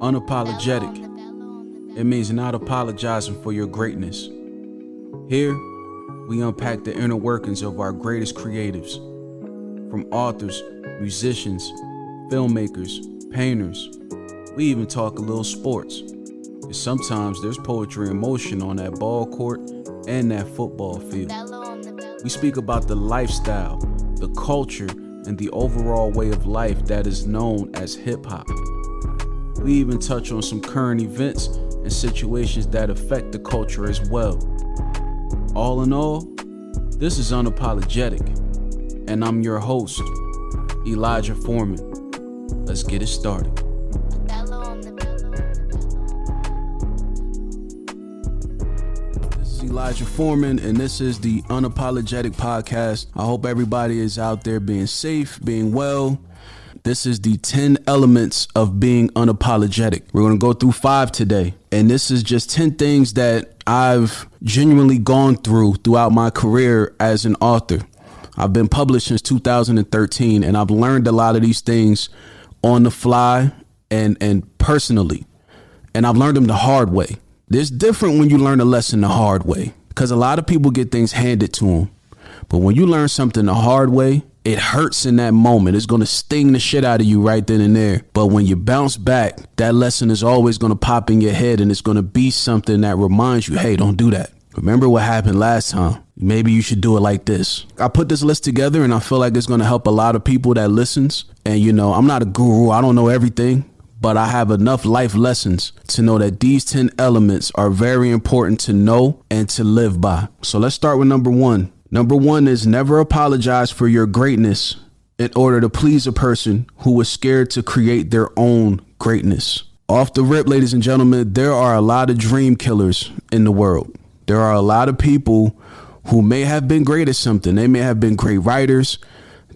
Unapologetic. It means not apologizing for your greatness. Here, we unpack the inner workings of our greatest creatives. From authors, musicians, filmmakers, painters. We even talk a little sports. And sometimes there's poetry in motion on that ball court and that football field. We speak about the lifestyle, the culture, and the overall way of life that is known as hip-hop. We even touch on some current events and situations that affect the culture as well. All in all, this is Unapologetic, and I'm your host, Elijah Foreman. Let's get it started. This is Elijah Foreman, and this is the Unapologetic podcast. I hope everybody is out there being safe, being well. This is the 10 elements of being unapologetic. We're going to go through 5 today. And this is just 10 things that I've genuinely gone throughout my career as an author. I've been published since 2013, and I've learned a lot of these things on the fly and personally. And I've learned them the hard way. It's different when you learn a lesson the hard way, because a lot of people get things handed to them. But when you learn something the hard way, it hurts in that moment. It's going to sting the shit out of you right then and there. But when you bounce back, that lesson is always going to pop in your head, and it's going to be something that reminds you, hey, don't do that. Remember what happened last time. Maybe you should do it like this. I put this list together, and I feel like it's going to help a lot of people that listens. And, you know, I'm not a guru. I don't know everything, but I have enough life lessons to know that these 10 elements are very important to know and to live by. So let's start with number 1. Number 1 is never apologize for your greatness in order to please a person who was scared to create their own greatness. Off the rip, ladies and gentlemen, there are a lot of dream killers in the world. There are a lot of people who may have been great at something. They may have been great writers.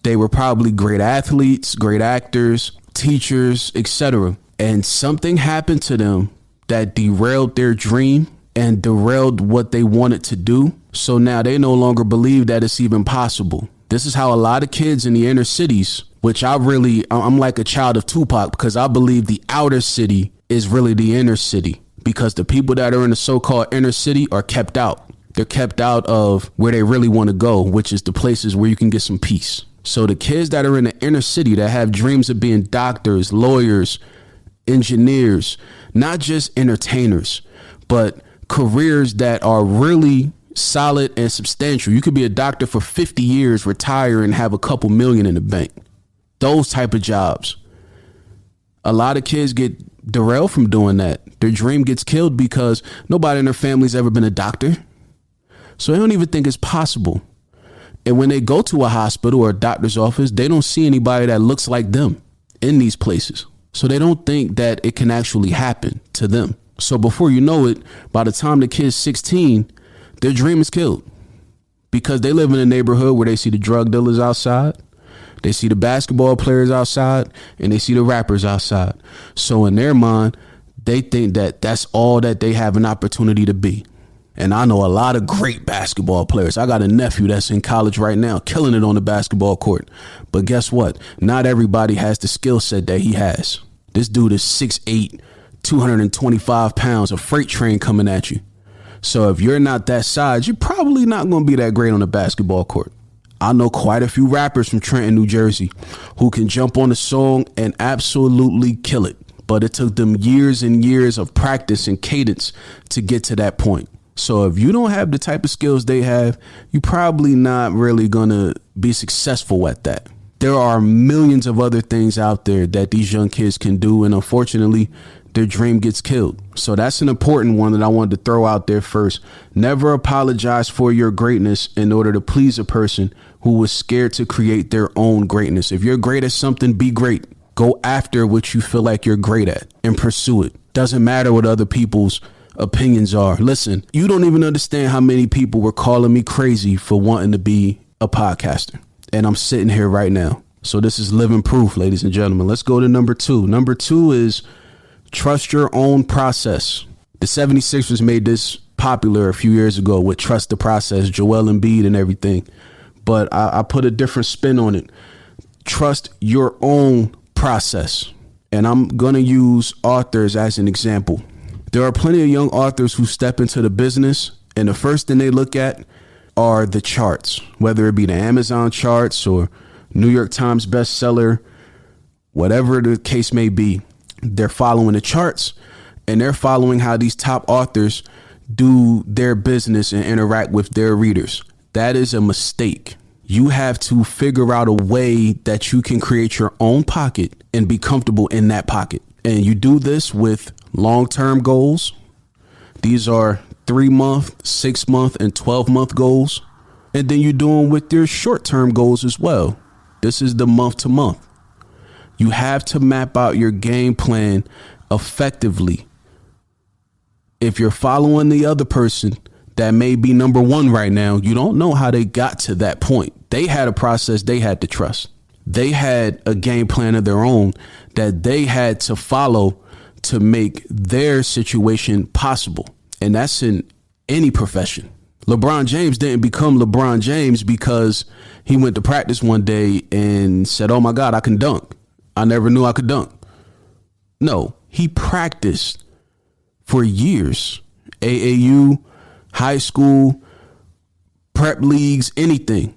They were probably great athletes, great actors, teachers, etc. And something happened to them that derailed their dream and derailed what they wanted to do. So now they no longer believe that it's even possible. This is how a lot of kids in the inner cities, which I'm like a child of Tupac, because I believe the outer city is really the inner city, because the people that are in the so-called inner city are kept out. They're kept out of where they really want to go, which is the places where you can get some peace. So the kids that are in the inner city that have dreams of being doctors, lawyers, engineers, not just entertainers, but careers that are really solid and substantial. You could be a doctor for 50 years, retire, and have a couple million in the bank. Those type of jobs. A lot of kids get derailed from doing that. Their dream gets killed because nobody in their family's ever been a doctor. So they don't even think it's possible. And when they go to a hospital or a doctor's office, they don't see anybody that looks like them in these places. So they don't think that it can actually happen to them. So before you know it, by the time the kid's 16, their dream is killed, because they live in a neighborhood where they see the drug dealers outside, they see the basketball players outside, and they see the rappers outside. So in their mind, they think that that's all that they have an opportunity to be. And I know a lot of great basketball players. I got a nephew that's in college right now, killing it on the basketball court. But guess what? Not everybody has the skill set that he has. This dude is 6'8", 225 pounds, a freight train coming at you. So if you're not that size, you're probably not going to be that great on the basketball court. I know quite a few rappers from Trenton, New Jersey, who can jump on a song and absolutely kill it. But it took them years and years of practice and cadence to get to that point. So if you don't have the type of skills they have, you're probably not really going to be successful at that. There are millions of other things out there that these young kids can do, and unfortunately, their dream gets killed. So that's an important one that I wanted to throw out there first. Never apologize for your greatness in order to please a person who was scared to create their own greatness. If you're great at something, be great. Go after what you feel like you're great at and pursue it. Doesn't matter what other people's opinions are. Listen, you don't even understand how many people were calling me crazy for wanting to be a podcaster. And I'm sitting here right now. So this is living proof, ladies and gentlemen. Let's go to number 2. Number 2 is trust your own process. The 76ers made this popular a few years ago with Trust the Process, Joel Embiid and everything. But I put a different spin on it. Trust your own process. And I'm going to use authors as an example. There are plenty of young authors who step into the business, and the first thing they look at are the charts, whether it be the Amazon charts or New York Times bestseller, whatever the case may be. They're following the charts, and they're following how these top authors do their business and interact with their readers. That is a mistake. You have to figure out a way that you can create your own pocket and be comfortable in that pocket. And you do this with long-term goals. These are 3-month, 6-month, and 12-month goals. And then you do them with your short-term goals as well. This is the month to month. You have to map out your game plan effectively. If you're following the other person that may be number one right now, you don't know how they got to that point. They had a process they had to trust. They had a game plan of their own that they had to follow to make their situation possible. And that's in any profession. LeBron James didn't become LeBron James because he went to practice one day and said, "Oh my God, I can dunk. I never knew I could dunk." No, he practiced for years. AAU, high school, prep leagues, anything.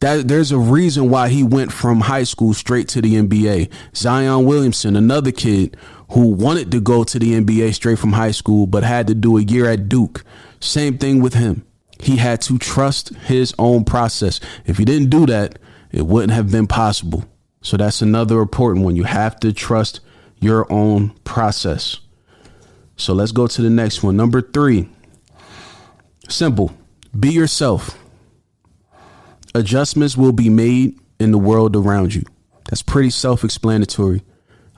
There's a reason why he went from high school straight to the NBA. Zion Williamson, another kid who wanted to go to the NBA straight from high school, but had to do a year at Duke. Same thing with him. He had to trust his own process. If he didn't do that, it wouldn't have been possible. So that's another important one. You have to trust your own process. So let's go to the next one. Number 3, simple. Be yourself. Adjustments will be made in the world around you. That's pretty self-explanatory.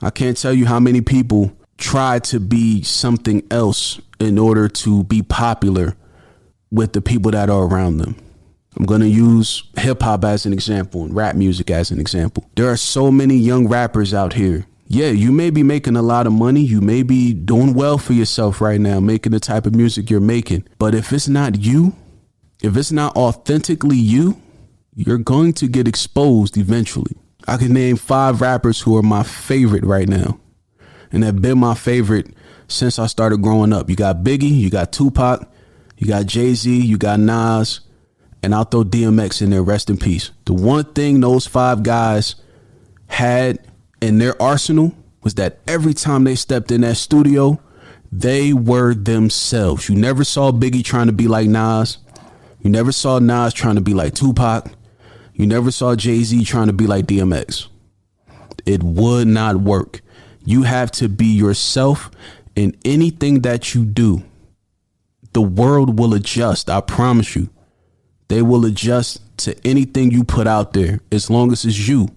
I can't tell you how many people try to be something else in order to be popular with the people that are around them. I'm going to use hip hop as an example and rap music as an example. There are so many young rappers out here. Yeah, you may be making a lot of money. You may be doing well for yourself right now, making the type of music you're making. But if it's not you, if it's not authentically you, you're going to get exposed eventually. I can name 5 rappers who are my favorite right now and have been my favorite since I started growing up. You got Biggie, you got Tupac, you got Jay-Z, you got Nas, and I'll throw DMX in there, rest in peace. The one thing those 5 guys had in their arsenal was that every time they stepped in that studio, they were themselves. You never saw Biggie trying to be like Nas. You never saw Nas trying to be like Tupac. You never saw Jay-Z trying to be like DMX. It would not work. You have to be yourself in anything that you do. The world will adjust. I promise you. They will adjust to anything you put out there as long as it's you.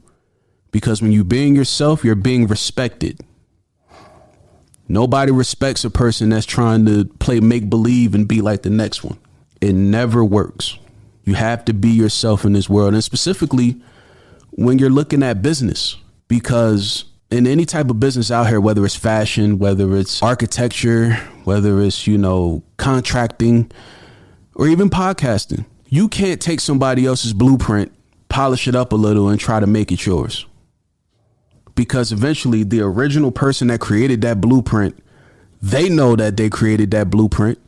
Because when you're being yourself, you're being respected. Nobody respects a person that's trying to play make-believe and be like the next one. It never works. You have to be yourself in this world, and specifically when you're looking at business, because in any type of business out here, whether it's fashion, whether it's architecture, whether it's, contracting or even podcasting, you can't take somebody else's blueprint, polish it up a little and try to make it yours. Because eventually the original person that created that blueprint, they know that they created that blueprint.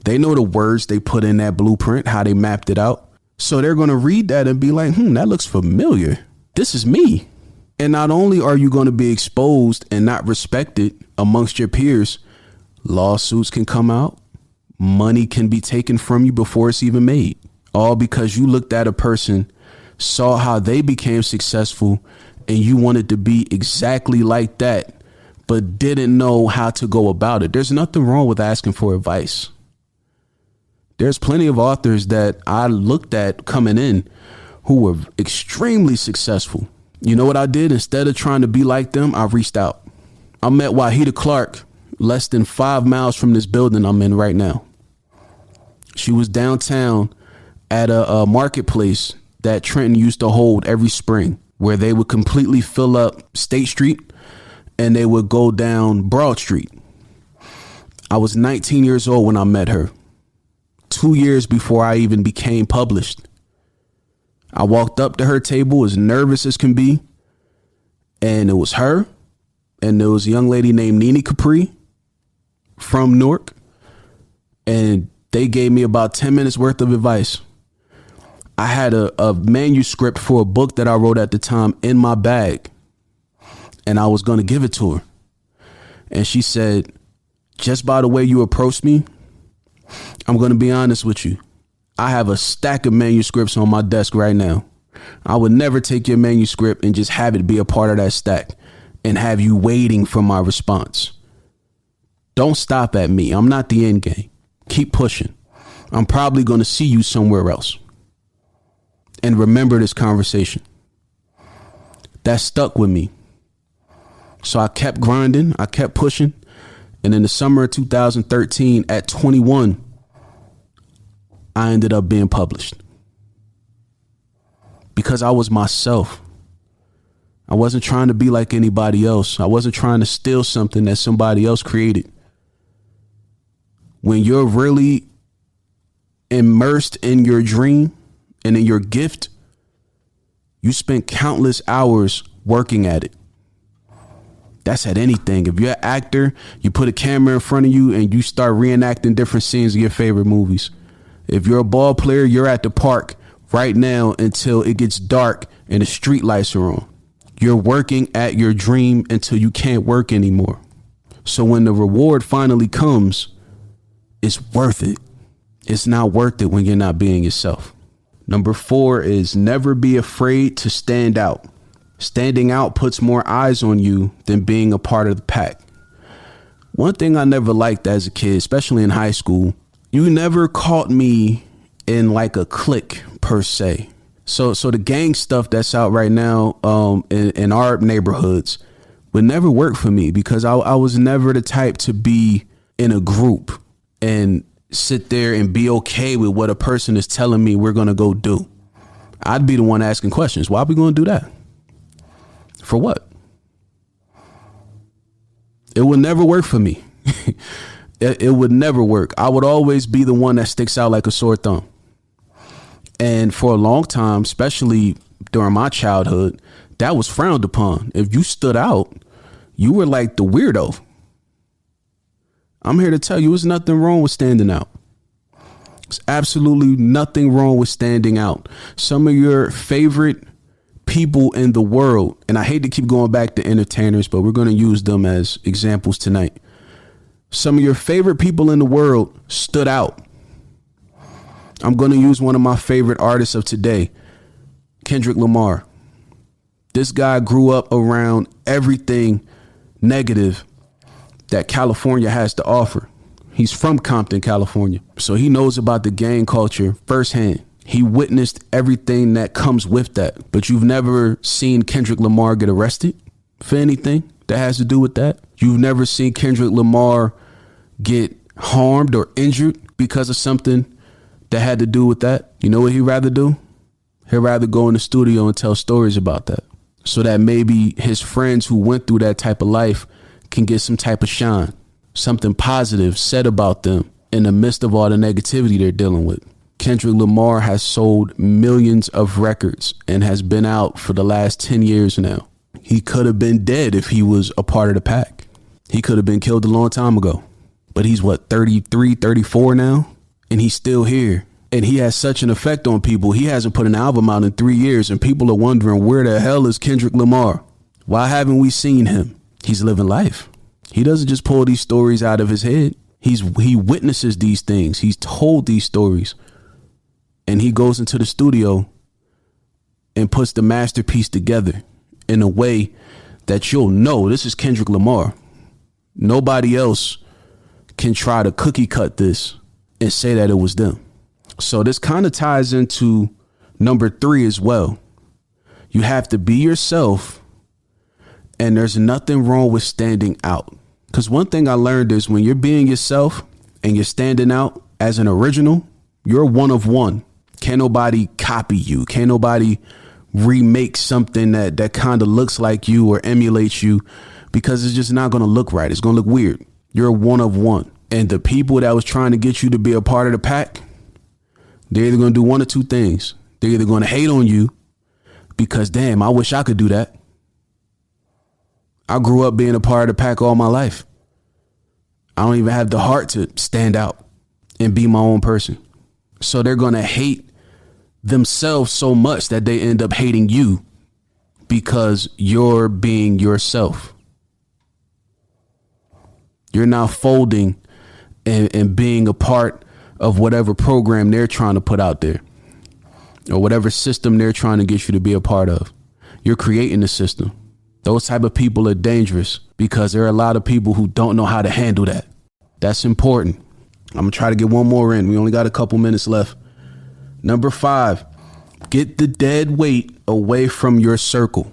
They know the words they put in that blueprint, how they mapped it out. So they're going to read that and be like, that looks familiar. This is me. And not only are you going to be exposed and not respected amongst your peers, lawsuits can come out. Money can be taken from you before it's even made. All because you looked at a person, saw how they became successful, and you wanted to be exactly like that, but didn't know how to go about it. There's nothing wrong with asking for advice. There's plenty of authors that I looked at coming in who were extremely successful. You know what I did? Instead of trying to be like them, I reached out. I met Wahida Clark less than 5 miles from this building I'm in right now. She was downtown at a marketplace that Trenton used to hold every spring, where they would completely fill up State Street and they would go down Broad Street. I was 19 years old when I met her. 2 years before I even became published. I walked up to her table as nervous as can be, and it was her and there was a young lady named Nini Capri from Newark, and they gave me about 10 minutes worth of advice. I had a manuscript for a book that I wrote at the time in my bag, and I was going to give it to her. And she said, just by the way you approached me, I'm going to be honest with you. I have a stack of manuscripts on my desk right now. I would never take your manuscript and just have it be a part of that stack and have you waiting for my response. Don't stop at me. I'm not the end game. Keep pushing. I'm probably going to see you somewhere else. And remember this conversation. That stuck with me. So I kept grinding. I kept pushing. And in the summer of 2013, at 21, I ended up being published. Because I was myself. I wasn't trying to be like anybody else. I wasn't trying to steal something that somebody else created. When you're really immersed in your dream and in your gift, you spend countless hours working at it. That's at anything. If you're an actor, you put a camera in front of you and you start reenacting different scenes of your favorite movies. If you're a ball player, you're at the park right now until it gets dark and the street lights are on. You're working at your dream until you can't work anymore. So when the reward finally comes, it's worth it. It's not worth it when you're not being yourself. Number 4 is never be afraid to stand out. Standing out puts more eyes on you than being a part of the pack. One thing I never liked as a kid, especially in high school, you never caught me in like a clique per se. So the gang stuff that's out right now in our neighborhoods would never work for me because I was never the type to be in a group and sit there and be okay with what a person is telling me we're going to go do. I'd be the one asking questions. Why are we going to do that? For what? It would never work for me. It would never work. I would always be the one that sticks out like a sore thumb. And for a long time, especially during my childhood, that was frowned upon. If you stood out, you were like the weirdo. I'm here to tell you, there's nothing wrong with standing out. There's absolutely nothing wrong with standing out. Some of your favorite people in the world, and I hate to keep going back to entertainers, but we're going to use them as examples tonight. Some of your favorite people in the world stood out. I'm going to use one of my favorite artists of today, Kendrick Lamar. This guy grew up around everything negative that California has to offer. He's from Compton, California, so he knows about the gang culture firsthand. He witnessed everything that comes with that. But you've never seen Kendrick Lamar get arrested for anything that has to do with that. You've never seen Kendrick Lamar get harmed or injured because of something that had to do with that. You know what he'd rather do? He'd rather go in the studio and tell stories about that, so that maybe his friends who went through that type of life can get some type of shine, something positive said about them in the midst of all the negativity they're dealing with. Kendrick Lamar has sold millions of records and has been out for the last 10 years now. He could have been dead if he was a part of the pack. He could have been killed a long time ago. But he's 33, 34 now? And he's still here. And he has such an effect on people. He hasn't put an album out in 3 years and people are wondering, where the hell is Kendrick Lamar? Why haven't we seen him? He's living life. He doesn't just pull these stories out of his head. He witnesses these things. He's told these stories. And he goes into the studio and puts the masterpiece together in a way that you'll know this is Kendrick Lamar. Nobody else can try to cookie cut this and say that it was them. So this kind of ties into number 3 as well. You have to be yourself, and there's nothing wrong with standing out. Because one thing I learned is when you're being yourself and you're standing out as an original, you're one of one. Can't nobody copy you. Can't nobody remake something that kind of looks like you or emulates you, because it's just not going to look right. It's going to look weird. You're one of one. And the people that was trying to get you to be a part of the pack, they're either going to do one or two things. They're either going to hate on you because, damn, I wish I could do that. I grew up being a part of the pack all my life. I don't even have the heart to stand out and be my own person. So they're going to hate themselves so much that they end up hating you because you're being yourself. You're now folding and being a part of whatever program they're trying to put out there or whatever system they're trying to get you to be a part of. You're creating the system. Those type of people are dangerous because there are a lot of people who don't know how to handle that. That's important. I'm going to try to get one more in. We only got a couple minutes left. Number 5, get the dead weight away from your circle.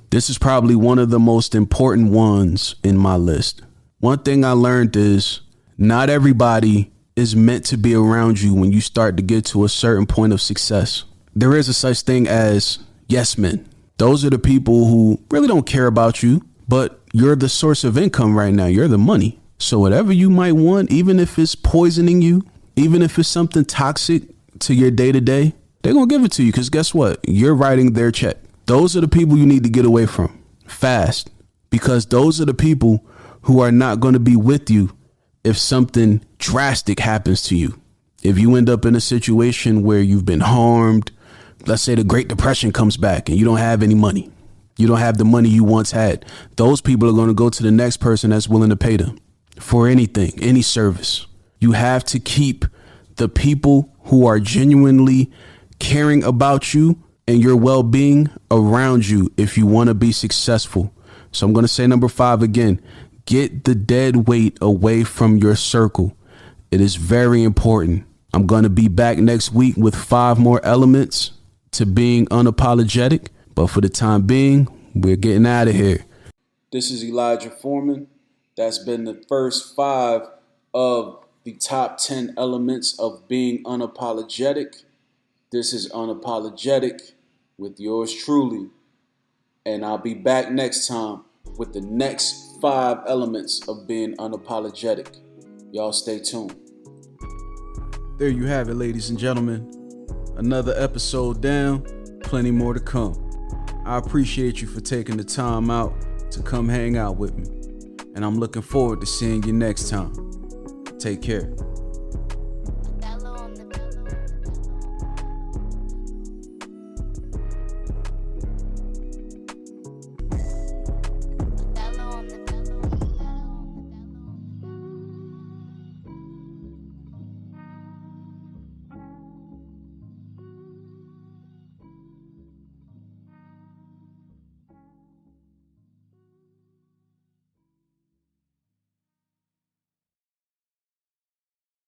This is probably one of the most important ones in my list. One thing I learned is not everybody is meant to be around you when you start to get to a certain point of success. There is a such thing as yes men. Those are the people who really don't care about you, but you're the source of income right now. You're the money. So whatever you might want, even if it's poisoning you, even if it's something toxic to your day to day, they're going to give it to you because guess what? You're writing their check. Those are the people you need to get away from fast because those are the people who are not going to be with you if something drastic happens to you. If you end up in a situation where you've been harmed, let's say the Great Depression comes back and you don't have any money. You don't have the money you once had. Those people are going to go to the next person that's willing to pay them for anything, any service. You have to keep the people who are genuinely caring about you and your well-being around you if you want to be successful. So I'm going to say number 5 again. Get the dead weight away from your circle. It is very important. I'm going to be back next week with 5 more elements to being unapologetic. But for the time being, we're getting out of here. This is Elijah Foreman. That's been the first 5 of the top 10 elements of being unapologetic. This is Unapologetic with yours truly. And I'll be back next time with the next 5 elements of being unapologetic. Y'all stay tuned. There you have it, ladies and gentlemen. Another episode down, plenty more to come. I appreciate you for taking the time out to come hang out with me. And I'm looking forward to seeing you next time. Take care.